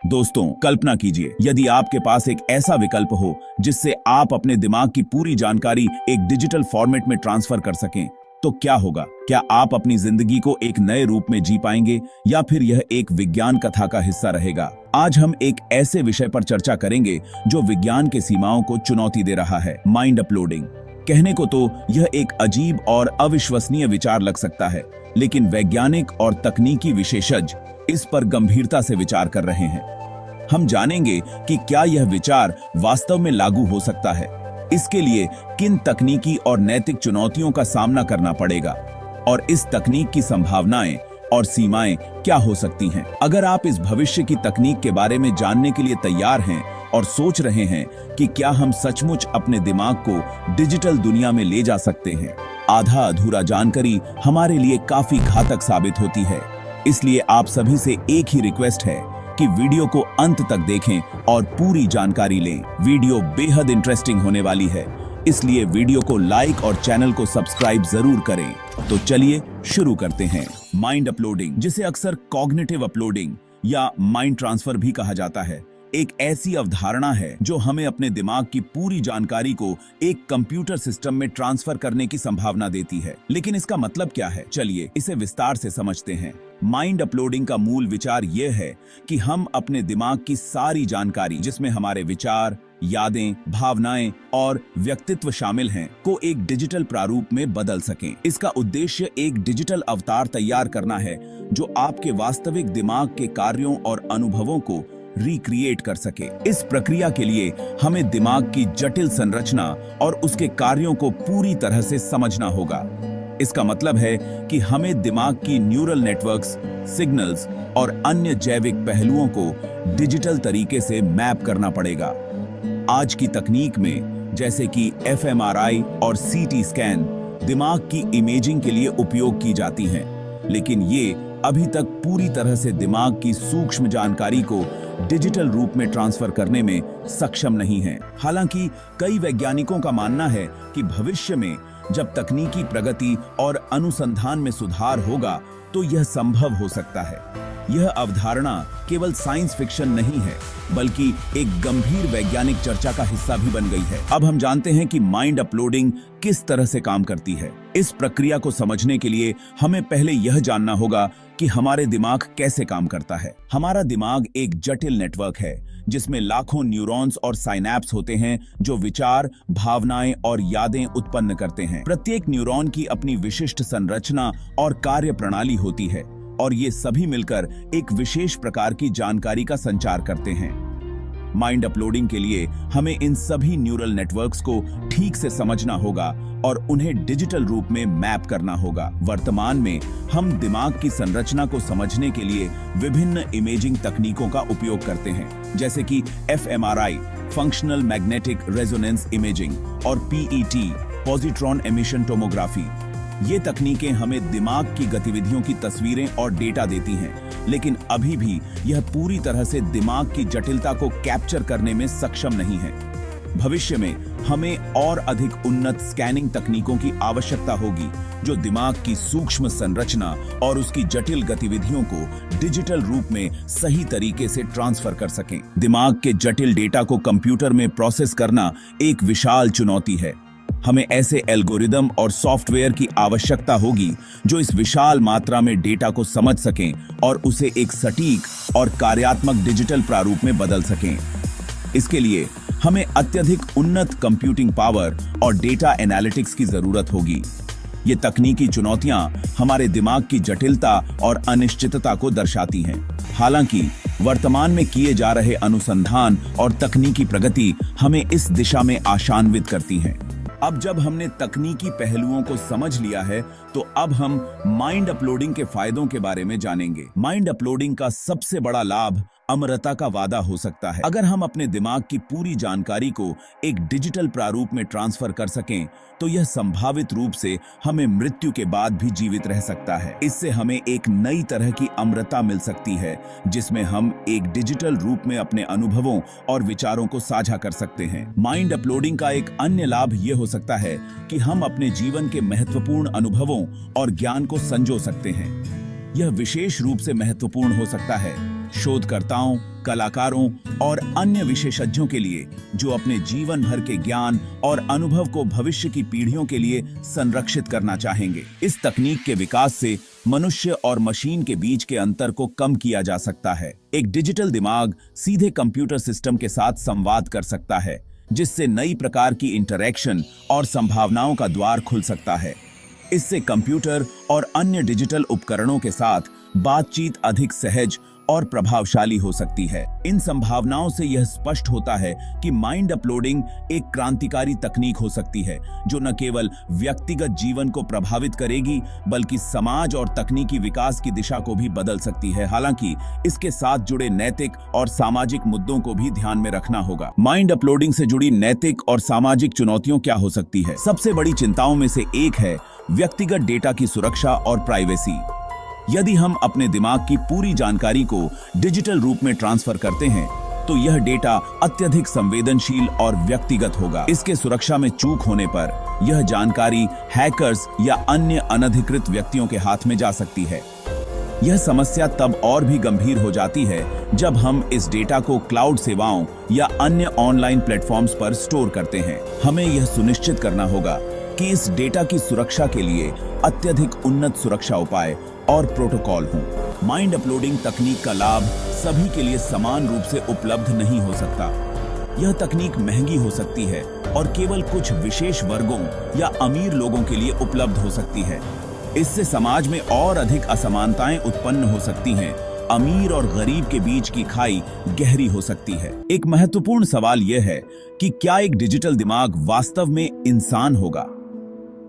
दोस्तों, कल्पना कीजिए यदि आपके पास एक ऐसा विकल्प हो जिससे आप अपने दिमाग की पूरी जानकारी एक डिजिटल फॉर्मेट में ट्रांसफर कर सकें, तो क्या होगा? क्या आप अपनी जिंदगी को एक नए रूप में जी पाएंगे या फिर यह एक विज्ञान कथा का हिस्सा रहेगा? आज हम एक ऐसे विषय पर चर्चा करेंगे जो विज्ञान के सीमाओं को चुनौती दे रहा है, माइंड अपलोडिंग। कहने को तो यह एक अजीब और अविश्वसनीय विचार लग सकता है, लेकिन वैज्ञानिक और तकनीकी विशेषज्ञ इस पर गंभीरता से विचार कर रहे हैं। हम जानेंगे कि क्या यह विचार वास्तव में लागू हो सकता है, इसके लिए किन तकनीकी और नैतिक चुनौतियों का सामना करना पड़ेगा और इस तकनीक की संभावनाएं और सीमाएं क्या हो सकती हैं। अगर आप इस भविष्य की तकनीक के बारे में जानने के लिए तैयार हैं और सोच रहे हैं कि क्या हम सचमुच अपने दिमाग को डिजिटल दुनिया में ले जा सकते हैं, आधा अधूरा जानकारी हमारे लिए काफी घातक साबित होती है। इसलिए आप सभी से एक ही रिक्वेस्ट है कि वीडियो को अंत तक देखें और पूरी जानकारी लें। वीडियो बेहद इंटरेस्टिंग होने वाली है, इसलिए वीडियो को लाइक और चैनल को सब्सक्राइब जरूर करें। तो चलिए शुरू करते हैं। माइंड अपलोडिंग, जिसे अक्सर कॉग्निटिव अपलोडिंग या माइंड ट्रांसफर भी कहा जाता है, एक ऐसी अवधारणा है जो हमें अपने दिमाग की पूरी जानकारी को एक कंप्यूटर सिस्टम में ट्रांसफर करने की संभावना देती है। लेकिन इसका मतलब क्या है? चलिए इसे विस्तार से समझते हैं। माइंड अपलोडिंग का मूल विचार यह है कि हम अपने दिमाग की सारी जानकारी, जिसमें हमारे विचार, यादें, भावनाएं और व्यक्तित्व शामिल हैं, को एक डिजिटल प्रारूप में बदल सकें। इसका उद्देश्य एक डिजिटल अवतार तैयार करना है जो आपके वास्तविक दिमाग के कार्यों और अनुभवों को रिक्रिएट कर सके। इस प्रक्रिया के लिए हमें दिमाग की जटिल संरचना और उसके कार्यों को पूरी तरह से समझना होगा। इसका मतलब है कि हमें दिमाग की न्यूरल नेटवर्क्स, सिग्नल्स और अन्य जैविक पहलुओं को डिजिटल तरीके से मैप करना पड़ेगा। आज की तकनीक में, जैसे कि एफएमआरआई और सीटी स्कैन, दिमाग की इमेजिंग के लिए उपयोग की जाती हैं, लेकिन ये अभी तक पूरी तरह से दिमाग की सूक्ष्म जानकारी को डिजिटल रूप में ट्रांसफर करने में सक्षम नहीं है। हालांकि कई वैज्ञानिकों का मानना है कि भविष्य में जब तकनीकी प्रगति और अनुसंधान में सुधार होगा तो यह संभव हो सकता है। यह अवधारणा केवल साइंस फिक्शन नहीं है, बल्कि एक गंभीर वैज्ञानिक चर्चा का हिस्सा भी बन गई है। अब हम जानते हैं कि माइंड अपलोडिंग किस तरह से काम करती है। इस प्रक्रिया को समझने के लिए हमें पहले यह जानना होगा कि हमारे दिमाग कैसे काम करता है। हमारा दिमाग एक जटिल नेटवर्क है जिसमें लाखों न्यूरॉन्स और साइनैप्स होते हैं जो विचार, भावनाएं और यादें उत्पन्न करते हैं। प्रत्येक न्यूरॉन की अपनी विशिष्ट संरचना और कार्य प्रणाली होती है और ये सभी मिलकर एक विशेष प्रकार की जानकारी का संचार करते हैं। माइंड अपलोडिंग के लिए हमें इन सभी न्यूरल नेटवर्क्स को ठीक से समझना होगा और उन्हें डिजिटल रूप में मैप करना होगा। वर्तमान में हम दिमाग की संरचना को समझने के लिए विभिन्न इमेजिंग तकनीकों का उपयोग करते हैं, जैसे कि fMRI, functional magnetic resonance imaging, और पीईटी, पॉजिट्रॉन एमिशन टोमोग्राफी। ये तकनीकें हमें दिमाग की गतिविधियों की तस्वीरें और डेटा देती हैं, लेकिन अभी भी यह पूरी तरह से दिमाग की जटिलता को कैप्चर करने में सक्षम नहीं है। भविष्य में हमें और अधिक उन्नत स्कैनिंग तकनीकों की आवश्यकता होगी जो दिमाग की सूक्ष्म संरचना और उसकी जटिल गतिविधियों को डिजिटल रूप में सही तरीके से ट्रांसफर कर सकें। दिमाग के जटिल डेटा को कंप्यूटर में प्रोसेस करना एक विशाल चुनौती है। हमें ऐसे एल्गोरिदम और सॉफ्टवेयर की आवश्यकता होगी जो इस विशाल मात्रा में डेटा को समझ सकें और उसे एक सटीक और कार्यात्मक डिजिटल प्रारूप में बदल सकें। इसके लिए हमें अत्यधिक उन्नत कंप्यूटिंग पावर और डेटा एनालिटिक्स की जरूरत होगी। ये तकनीकी चुनौतियां हमारे दिमाग की जटिलता और अनिश्चितता को दर्शाती हैं। हालांकि वर्तमान में किए जा रहे अनुसंधान और तकनीकी प्रगति हमें इस दिशा में आशान्वित करती हैं। अब जब हमने तकनीकी पहलुओं को समझ लिया है, तो अब हम माइंड अपलोडिंग के फायदों के बारे में जानेंगे। माइंड अपलोडिंग का सबसे बड़ा लाभ अमरता का वादा हो सकता है। अगर हम अपने दिमाग की पूरी जानकारी को एक डिजिटल प्रारूप में ट्रांसफर कर सकें, तो यह संभावित रूप से हमें मृत्यु के बाद भी जीवित रह सकता है। इससे हमें एक नई तरह की अमरता मिल सकती है, जिसमें हम एक डिजिटल रूप में अपने अनुभवों और विचारों को साझा कर सकते हैं। माइंड अपलोडिंग का एक अन्य लाभ यह हो सकता है कि हम अपने जीवन के महत्वपूर्ण अनुभवों और ज्ञान को संजो सकते हैं। यह विशेष रूप से महत्वपूर्ण हो सकता है शोधकर्ताओं, कलाकारों और अन्य विशेषज्ञों के लिए जो अपने जीवन भर के ज्ञान और अनुभव को भविष्य की पीढ़ियों के लिए संरक्षित करना चाहेंगे। इस तकनीक के विकास से मनुष्य और मशीन के बीच के अंतर को कम किया जा सकता है। एक डिजिटल दिमाग सीधे कंप्यूटर सिस्टम के साथ संवाद कर सकता है, जिससे नई प्रकार की इंटरैक्शन और संभावनाओं का द्वार खुल सकता है। इससे कंप्यूटर और अन्य डिजिटल उपकरणों के साथ बातचीत अधिक सहज और प्रभावशाली हो सकती है। इन संभावनाओं से यह स्पष्ट होता है कि माइंड अपलोडिंग एक क्रांतिकारी तकनीक हो सकती है, जो न केवल व्यक्तिगत जीवन को प्रभावित करेगी, बल्कि समाज और तकनीकी विकास की दिशा को भी बदल सकती है। हालांकि इसके साथ जुड़े नैतिक और सामाजिक मुद्दों को भी ध्यान में रखना होगा। माइंड अपलोडिंग से जुड़ी नैतिक और सामाजिक चुनौतियां क्या हो सकती है? सबसे बड़ी चिंताओं में से एक है व्यक्तिगत डेटा की सुरक्षा और प्राइवेसी। यदि हम अपने दिमाग की पूरी जानकारी को डिजिटल रूप में ट्रांसफर करते हैं, तो यह डेटा अत्यधिक संवेदनशील और व्यक्तिगत होगा। इसके सुरक्षा में चूक होने पर यह जानकारी हैकर्स या अन्य अनधिकृत व्यक्तियों के हाथ में जा सकती है। यह समस्या तब और भी गंभीर हो जाती है जब हम इस डेटा को क्लाउड सेवाओं या अन्य ऑनलाइन प्लेटफॉर्म्स पर स्टोर करते हैं। हमें यह सुनिश्चित करना होगा कि इस डेटा की सुरक्षा के लिए अत्यधिक उन्नत सुरक्षा उपाय और प्रोटोकॉल हों। माइंड अपलोडिंग तकनीक का लाभ सभी के लिए समान रूप से उपलब्ध नहीं हो सकता। यह तकनीक महंगी हो सकती है और केवल कुछ विशेष वर्गों या अमीर लोगों के लिए उपलब्ध हो सकती है। इससे समाज में और अधिक असमानताएं उत्पन्न हो सकती हैं। अमीर और गरीब के बीच की खाई गहरी हो सकती है। एक महत्वपूर्ण सवाल यह है कि क्या एक डिजिटल दिमाग वास्तव में इंसान होगा?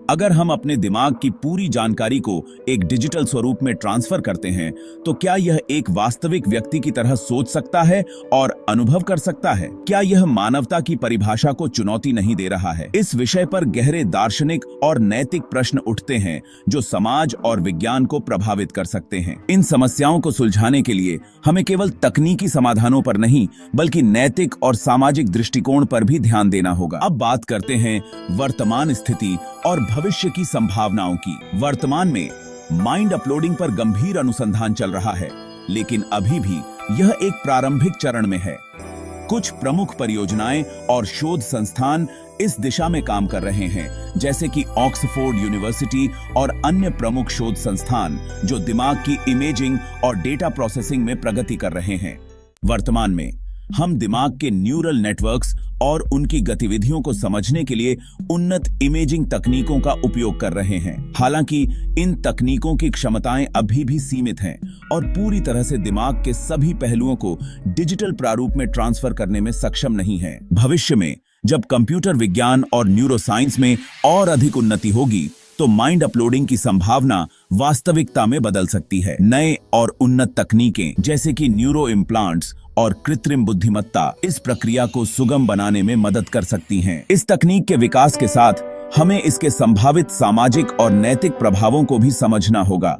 अगर हम अपने दिमाग की पूरी जानकारी को एक डिजिटल स्वरूप में ट्रांसफर करते हैं, तो क्या यह एक वास्तविक व्यक्ति की तरह सोच सकता है और अनुभव कर सकता है? क्या यह मानवता की परिभाषा को चुनौती नहीं दे रहा है? इस विषय पर गहरे दार्शनिक और नैतिक प्रश्न उठते हैं, जो समाज और विज्ञान को प्रभावित कर सकते हैं। इन समस्याओं को सुलझाने के लिए हमें केवल तकनीकी समाधानों पर नहीं, बल्कि नैतिक और सामाजिक दृष्टिकोण पर भी ध्यान देना होगा। अब बात करते हैं वर्तमान स्थिति और भविष्य की संभावनाओं की। वर्तमान में माइंड अपलोडिंग पर गंभीर अनुसंधान चल रहा है, लेकिन अभी भी यह एक प्रारंभिक चरण में है। कुछ प्रमुख परियोजनाएं और शोध संस्थान इस दिशा में काम कर रहे हैं, जैसे कि ऑक्सफोर्ड यूनिवर्सिटी और अन्य प्रमुख शोध संस्थान जो दिमाग की इमेजिंग और डेटा प्रोसेसिंग में प्रगति कर रहे हैं। वर्तमान में हम दिमाग के न्यूरल नेटवर्क्स और उनकी गतिविधियों को समझने के लिए उन्नत इमेजिंग तकनीकों का उपयोग कर रहे हैं। हालांकि इन तकनीकों की क्षमताएं अभी भी सीमित हैं और पूरी तरह से दिमाग के सभी पहलुओं को डिजिटल प्रारूप में ट्रांसफर करने में सक्षम नहीं है। भविष्य में जब कंप्यूटर विज्ञान और न्यूरोसाइंस में और अधिक उन्नति होगी, तो माइंड अपलोडिंग की संभावना वास्तविकता में बदल सकती है। नए और उन्नत तकनीकें जैसे कि न्यूरो इम्प्लांट्स और कृत्रिम बुद्धिमत्ता इस प्रक्रिया को सुगम बनाने में मदद कर सकती हैं। इस तकनीक के विकास के साथ हमें इसके संभावित सामाजिक और नैतिक प्रभावों को भी समझना होगा।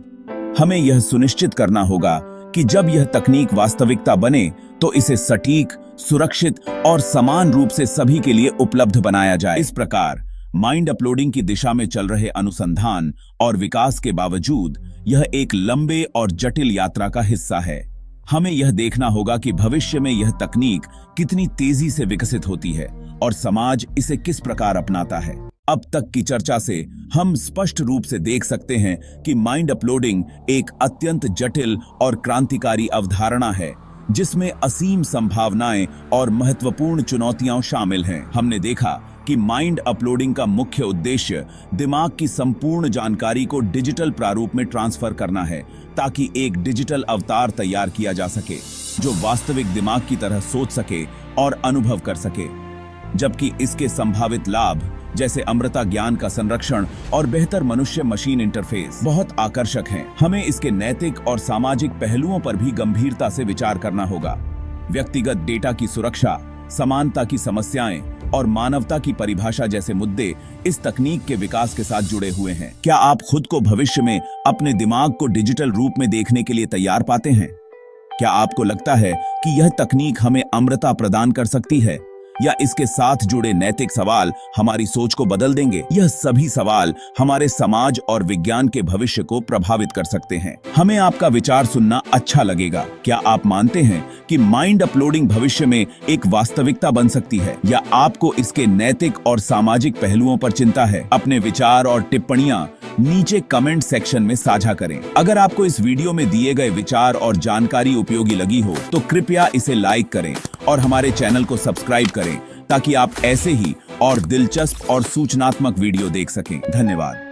हमें यह सुनिश्चित करना होगा कि जब यह तकनीक वास्तविकता बने, तो इसे सटीक, सुरक्षित और समान रूप से सभी के लिए उपलब्ध बनाया जाए। इस प्रकार माइंड अपलोडिंग की दिशा में चल रहे अनुसंधान और विकास के बावजूद यह एक लंबे और जटिल यात्रा का हिस्सा है। हमें यह देखना होगा कि भविष्य में यह तकनीक कितनी तेजी से विकसित होती है और समाज इसे किस प्रकार अपनाता है। अब तक की चर्चा से हम स्पष्ट रूप से देख सकते हैं कि माइंड अपलोडिंग एक अत्यंत जटिल और क्रांतिकारी अवधारणा है, जिसमें असीम संभावनाएं और महत्वपूर्ण चुनौतियां शामिल हैं। हमने देखा कि माइंड अपलोडिंग का मुख्य उद्देश्य दिमाग की संपूर्ण जानकारी को डिजिटल प्रारूप में ट्रांसफर करना है, ताकि एक डिजिटल अवतार तैयार किया जा सके जो वास्तविक दिमाग की तरह सोच सके और अनुभव कर सके। जबकि इसके संभावित लाभ जैसे अमृता ज्ञान का संरक्षण और बेहतर मनुष्य मशीन इंटरफेस बहुत आकर्षक हैं, हमें इसके नैतिक और सामाजिक पहलुओं पर भी गंभीरता से विचार करना होगा। व्यक्तिगत डेटा की सुरक्षा, समानता की समस्याएं और मानवता की परिभाषा जैसे मुद्दे इस तकनीक के विकास के साथ जुड़े हुए हैं। क्या आप खुद को भविष्य में अपने दिमाग को डिजिटल रूप में देखने के लिए तैयार पाते हैं? क्या आपको लगता है कि यह तकनीक हमें अमृता प्रदान कर सकती है, या इसके साथ जुड़े नैतिक सवाल हमारी सोच को बदल देंगे? यह सभी सवाल हमारे समाज और विज्ञान के भविष्य को प्रभावित कर सकते हैं। हमें आपका विचार सुनना अच्छा लगेगा। क्या आप मानते हैं कि माइंड अपलोडिंग भविष्य में एक वास्तविकता बन सकती है, या आपको इसके नैतिक और सामाजिक पहलुओं पर चिंता है? अपने विचार और टिप्पणियां नीचे कमेंट सेक्शन में साझा करें। अगर आपको इस वीडियो में दिए गए विचार और जानकारी उपयोगी लगी हो तो कृपया इसे लाइक करें और हमारे चैनल को सब्सक्राइब करें, ताकि आप ऐसे ही और दिलचस्प और सूचनात्मक वीडियो देख सकें। धन्यवाद।